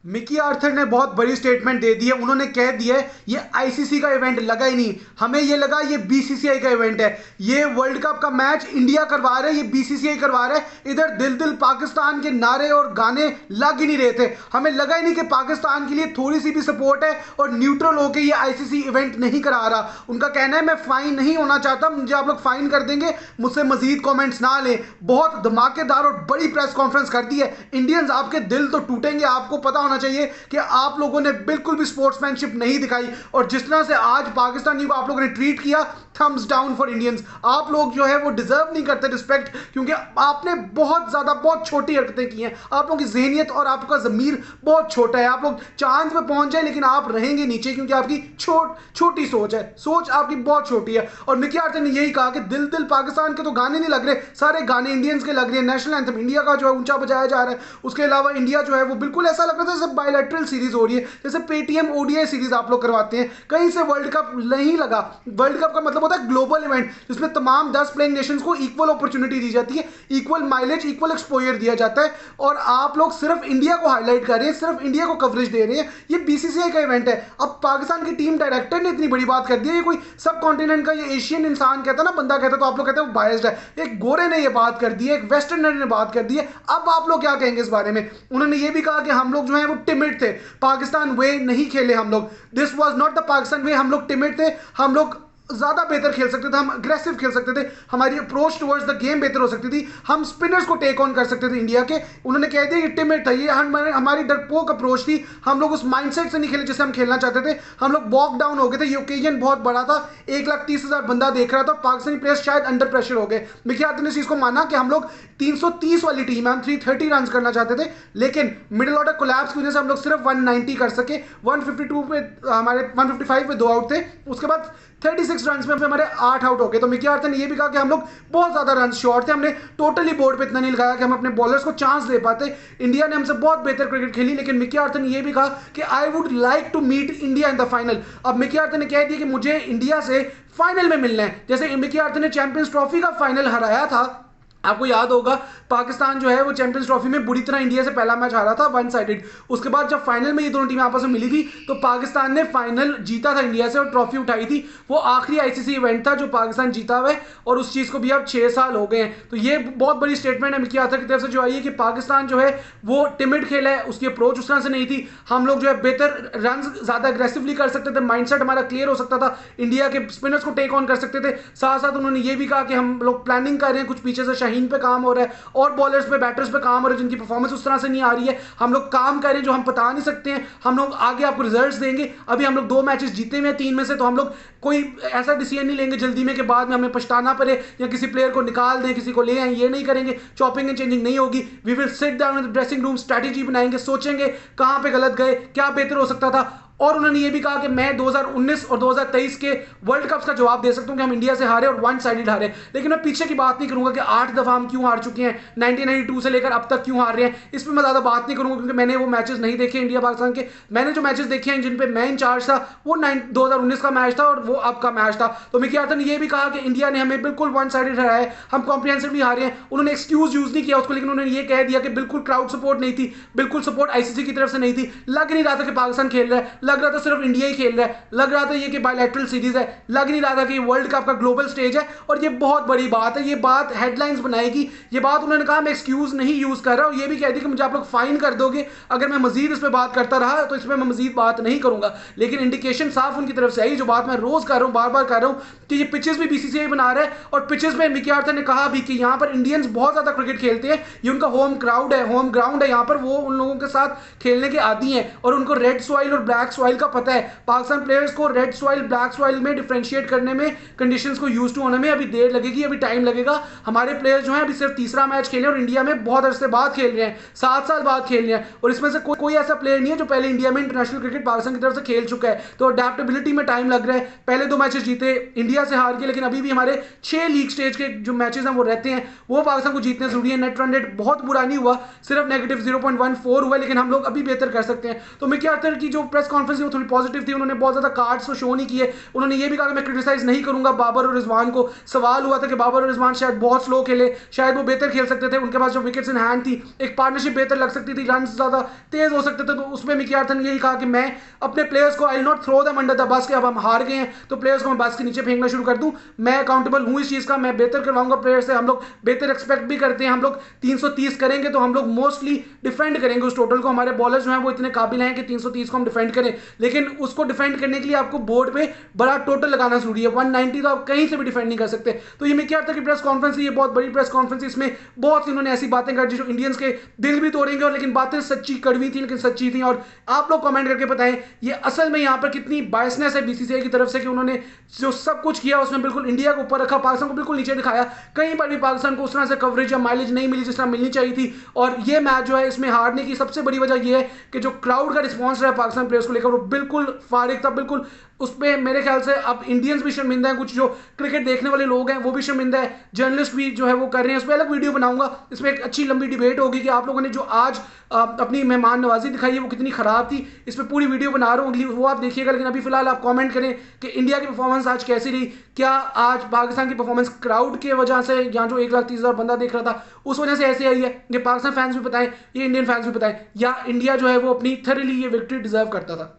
Mickey Arthur ने बहुत बड़ी स्टेटमेंट दे दी है। उन्होंने कह दिया है ये आईसीसी का इवेंट लगा ही नहीं, हमें ये लगा ये बीसीसीआई का इवेंट है। ये वर्ल्ड कप का मैच इंडिया करवा रहा है, ये बीसीसीआई करवा रहा है। इधर दिल दिल पाकिस्तान के नारे और गाने लग ही नहीं रहे थे। हमें लगा ही नहीं कि पाकिस्तान के लिए थोड़ी सी भी सपोर्ट है और न्यूट्रल होकर ये आईसीसी इवेंट नहीं करा रहा। उनका कहना है मैं फाइन नहीं होना चाहता, मुझे आप लोग फाइन कर देंगे, मुझसे मजीद कॉमेंट्स ना लें। बहुत धमाकेदार और बड़ी प्रेस कॉन्फ्रेंस कर दी है। इंडियंस आपके दिल तो टूटेंगे, आपको पता होना चाहिए कि आप लोगों ने बिल्कुल भी स्पोर्ट्समैनशिप नहीं दिखाई। और जिस तरह से आज पाकिस्तानी को आप लोगों ने ट्रीट किया, थम्स डाउन फॉर इंडियंस। आप लोग जो है वो डिजर्व नहीं करते रिस्पेक्ट, क्योंकि आपने बहुत ज्यादा बहुत छोटी हरकतें की हैं। आप लोगों की ज़हनियत और आपका ज़मीर बहुत छोटा है। आप लोग चांद पे पहुंच जाए लेकिन आप रहेंगे नीचे, क्योंकि आपकी छोटी सोच है, सोच आपकी बहुत छोटी है। और मिकी आर्थर ने यही कहा कि दिल दिल पाकिस्तान के तो गाने नहीं लग रहे, सारे गाने इंडियंस के लग रहे हैं। नेशनल एंथम इंडिया का जो है ऊंचा बजाया जा रहा है। उसके अलावा इंडिया जो है वो बिल्कुल ऐसा लग रहा था जैसे बायलैटरल सीरीज हो रही है, जैसे पेटीएम ओडीआई सीरीज आप लोग करवाते हैं। कहीं से वर्ल्ड कप नहीं लगा। वर्ल्ड कप का मतलब होता है ग्लोबल इवेंट, जिसमें तमाम 10 प्लेइंग नेशंस को इक्वल अपॉर्चुनिटी दी जाती है, इक्वल माइलेज, इक्वल एक्सपोजर दिया जाता है। और आप लोग सिर्फ इंडिया को हाईलाइट कर रहे हैं, सिर्फ इंडिया को कवरेज दे रहे हैं। ये बीसीसीआई का इवेंट है। अब पाकिस्तान की टीम डायरेक्टर ने इतनी बड़ी बात कर दी है। ये कोई सब कॉन्टिनेंट का ये एशियन इंसान कहता ना, बंदा कहता, तो आप लोग कहते हैं वो बायस्ड है। एक गोरे ने ये बात कर दी है, एक वेस्टर्नर ने बात कर दी है। अब आप लोग क्या कहेंगे इस बारे में? उन्होंने ये भी कहा कि हम लोग जो है वो टिमिड थे, पाकिस्तान वे नहीं खेले हम लोग। This was not the Pakistan way. हम लोग टिमिड थे, हम लोग ज्यादा बेहतर खेल सकते थे, हम अग्रेसिव खेल सकते थे, हमारी अप्रोच टुवर्ड्स द गेम बेहतर हो सकती थी, हम स्पिनर्स को टेक ऑन कर सकते थे इंडिया के। उन्होंने कह दिया ये टिमिड था, ये हमारी डरपोक अप्रोच थी। हम लोग उस माइंडसेट से नहीं खेले जैसे हम खेलना चाहते थे। हम लोग बॉक डाउन हो गए थे। ये ओकेजन बहुत बड़ा था, 1,30,000 बंदा देख रहा था और पाकिस्तानी प्लेयर्स शायद अंडर प्रेशर हो गए। मिकी आर्थर ने इस चीज को माना कि हम लोग 330 वाली टीम है, हम 330 रन करना चाहते थे, लेकिन मिडिल ऑर्डर कोलैप्स की वजह से हम लोग सिर्फ 190 कर सके। 152 पे हमारे 155 पे 2 आउट थे। उसके बाद 36 रन में हमारे 8 आउट हो गए। तो मिकी आर्थर ने यह भी कहा कि हम लोग बहुत ज्यादा रन शॉर्ट थे, हमने टोटली बोर्ड पे इतना नहीं लगाया कि हम अपने बॉलर्स को चांस दे पाते। इंडिया ने हमसे बहुत बेहतर क्रिकेट खेली, लेकिन मिकी आर्थर ने यह भी कहा कि I would like to meet India in the final. अब मिकी आर्थर ने कह दिया कि मुझे इंडिया से फाइनल में मिलना है। जैसे मिकी आर्थर ने चैंपियंस ट्रॉफी का फाइनल हराया था, आपको याद होगा, पाकिस्तान जो है वो चैंपियंस ट्रॉफी में बुरी तरह इंडिया से पहला मैच हारा था, वन साइडेड। उसके बाद जब फाइनल में ये दोनों टीमें आपस में मिली थी तो पाकिस्तान ने फाइनल जीता था इंडिया से और ट्रॉफी उठाई थी। वो आखिरी आईसीसी इवेंट था जो पाकिस्तान जीता हुआ है, और उस चीज को भी अब 6 साल हो गए हैं। तो ये बहुत बड़ी स्टेटमेंट है मिकी आर्थर की तरफ से जो आई है कि पाकिस्तान जो है वो टिमिड खेला है, उसकी अप्रोच उस तरह से नहीं थी। हम लोग जो है बेहतर रन ज्यादा अग्रेसिवली कर सकते थे, माइंडसेट हमारा क्लियर हो सकता था, इंडिया के स्पिनर्स को टेक ऑन कर सकते थे। साथ साथ उन्होंने ये भी कहा कि हम लोग प्लानिंग कर रहे हैं, कुछ पीछे से शाहीन पे काम हो रहा है और बॉलर्स पे, बैटर्स पे काम हो रहा है जिनकी परफॉर्मेंस उस तरह से नहीं आ रही है। हम लोग काम करें जो हम बता नहीं सकते हैं, हम लोग आगे आपको रिजल्ट्स देंगे। अभी हम लोग 2 मैचेस जीते हुए हैं 3 में से, तो हम लोग कोई ऐसा डिसीजन नहीं लेंगे जल्दी में कि बाद में हमें पछताना पड़े या किसी प्लेयर को निकाल दें, किसी को ले आए, ये नहीं करेंगे। चॉपिंग एंड चेंजिंग नहीं होगी। We will sit down in the dressing room, strategy बनाएंगे, सोचेंगे कहां पे गलत गए, क्या बेहतर हो सकता था। और उन्होंने ये भी कहा कि मैं 2019 और 2023 के वर्ल्ड कप्स का जवाब दे सकता हूं कि हम इंडिया से हारे और वन साइडेड हारे, लेकिन मैं पीछे की बात नहीं करूंगा कि 8 दफा हम क्यों हार चुके हैं, 1992 से लेकर अब तक क्यों हार रहे हैं। इस पर मैं ज्यादा बात नहीं करूंगा क्योंकि मैंने वो मैचेस नहीं देखे इंडिया पाकिस्तान के। मैंने जो मैचेस देखे हैं जिन पे मैं इंचार्ज था वो 2019 का मैच था और वो अब का मैच था। तो मिकी आर्थर ने यह भी कहा कि इंडिया ने हमें बिल्कुल वन साइडेड हराया है, हम कॉम्प्रिहेंसिवली हारे हैं। उन्होंने एक्सक्यूज यूज नहीं किया उसको, लेकिन उन्होंने ये कह दिया कि बिल्कुल क्राउड सपोर्ट नहीं थी, बिल्कुल सपोर्ट आईसीसी की तरफ से नहीं थी। लग नहीं रहा था कि पाकिस्तान खेल रहा है, लग रहा था सिर्फ इंडिया खेल रहा है, लग रहा था ये कि बायलैटरल सीरीज है, लग नहीं रहा था कि वर्ल्ड कप का ग्लोबल स्टेज है। और ये बहुत बड़ी बात है, ये बात हेडलाइंस बनाएगी। ये बात उन्होंने कहा मैं एक्सक्यूज नहीं यूज कर रहा, और ये भी कह दी कि मुझे आप लोग फाइन कर दोगे अगर मैं मजीद इस पर बात करता रहा, तो इस पर मैं मजीद बात नहीं करूंगा। लेकिन इंडिकेशन साफ उनकी तरफ से आई, जो बात मैं रोज कर रहा हूं, बार बार कर रहा हूं, कि ये पिचेस भी बीसीसीआई बना रहा है। और पिचेस में मिकी आर्थर ने कहा भी कि यहां पर इंडियंस बहुत ज्यादा क्रिकेट खेलते हैं, ये उनका होम क्राउड है, होम ग्राउंड है, यहां पर वो उन लोगों के साथ खेलने के आदी हैं और उनको रेड सॉइल और ब्लैक सॉइल का पता है। पाकिस्तान प्लेयर्स को रेड सॉइल ब्लैक सॉइल में डिफरेंशिएट करने में, कंडीशंस को यूज टू होने में अभी देर लगेगी, अभी टाइम लगेगा। हमारे प्लेयर्स जो हैं अभी सिर्फ तीसरा मैच खेले और इंडिया में बहुत अरसे बाद खेल रहे हैं, 7 साल बाद खेल रहे हैं, और इसमें से कोई ऐसा प्लेयर नहीं है जो पहले इंडिया में इंटरनेशनल क्रिकेट पाकिस्तान की तरफ से खेल चुका है। तो अडेप्टेबिलिटी में टाइम लग रहा है। पहले 2 मैचेस जीते, इंडिया से हार के, लेकिन अभी भी हमारे 6 लीग स्टेज के जो मैचेस हैं वो रहते हैं, वो पाकिस्तान को जीतने जरूरी है। नेट रन रेट बहुत बुरा नहीं हुआ, सिर्फ -0.14 हुआ, लेकिन हम लोग अभी बेहतर कर सकते हैं। तो मिकी आर्थर की जो प्रेस कॉन्फ्रेंस कॉन्फ्रेंस थी वो थोड़ी पॉजिटिव थी, उन्होंने बहुत ज़्यादा कार्ड्स तो शो नहीं किए। उन्होंने ये भी कहा कि मैं क्रिटिसाइज नहीं करूंगा बाबर और रिजवान को। सवाल हुआ था कि बाबर और रिजवान शायद बहुत स्लो खेले, शायद वो बेहतर खेल सकते थे, उनके पास जो विकेट्स इन हैंड थी, एक पार्टनरशिप बेहतर लग सकती थी, रन ज़्यादा तेज हो सकते थे। तो उसमें मिकी आर्थर ने यही कहा कि मैं अपने प्लेयर्स को I not throw them under the bus, के अब हम हार गए हैं तो प्लेयर्स को मैं बस के नीचे फेंकना शुरू कर दूं। मैं अकाउंटेबल हूं इस चीज़ का, मैं बेहतर करवाऊंगा प्लेयर्स से, हम लोग बेहतर एक्सपेक्ट भी करते हैं। हम लोग 330 करेंगे तो हम लोग मोस्टली डिफेंड करेंगे उस टोटल को, हमारे बॉलर्स जो हैं वो इतने काबिल हैं कि 330 को हम डिफेंड करें, लेकिन उसको डिफेंड करने के लिए आपको बोर्ड पे बड़ा टोटल लगाना जरूरी है। 190 तो आप कहीं से भी डिफेंड नहीं कर सकते। तो ये मिकी आर्थर की प्रेस कॉन्फ्रेंस, ये बहुत बड़ी प्रेस कॉन्फ्रेंस, इसमें बहुत सी उन्होंने ऐसी बातें कर जो इंडियंस के दिल भी तोड़ेंगे, और लेकिन बातें सच्ची कड़वी थी लेकिन सच्ची थी। और आप लोग कमेंट करके बताएं ये असल में यहाँ पर कितनी बायसनेस है बीसीसीआई की तरफ से कि उन्होंने जो सब कुछ किया उसमें बिल्कुल इंडिया को ऊपर रखा, पाकिस्तान को बिल्कुल नीचे दिखाया। कहीं पर भी पाकिस्तान को उस तरह से कवरेज या माइलेज नहीं मिली जिस तरह मिलनी चाहिए थी। और ये मैच जो है इसमें हारने की सबसे बड़ी वजह यह है कि जो क्राउड का रिस्पॉन्स रहा पाकिस्तान प्लेयर्स को लेकर वो बिल्कुल फारिग था, बिल्कुल उसमें मेरे ख्याल से अब इंडियंस भी शर्मिंदा हैं, कुछ जो क्रिकेट देखने वाले लोग हैं वो भी शर्मिंदा है, जर्नलिस्ट भी जो है वो कर रहे हैं। उस पर अलग वीडियो बनाऊंगा, इसमें एक अच्छी लंबी डिबेट होगी कि आप लोगों ने जो आज अपनी मेहमान नवाजी दिखाई है वो कितनी खराब थी। इस पर पूरी वीडियो बना रहा हूँ, वो आप देखिएगा। लेकिन अभी फिलहाल आप कमेंट करें कि इंडिया की परफॉर्मेंस आज कैसी रही। क्या आज पाकिस्तान की परफॉर्मेंस क्राउड की वजह से, या जो 1,30,000 बंदा देख रहा था उस वजह से ऐसे आई है? ये पाकिस्तान फैंस भी बताएं, ये इंडियन फैंस भी बताएं, या इंडिया जो है वो अपनी थरली ये विक्ट्री डिजर्व करता था।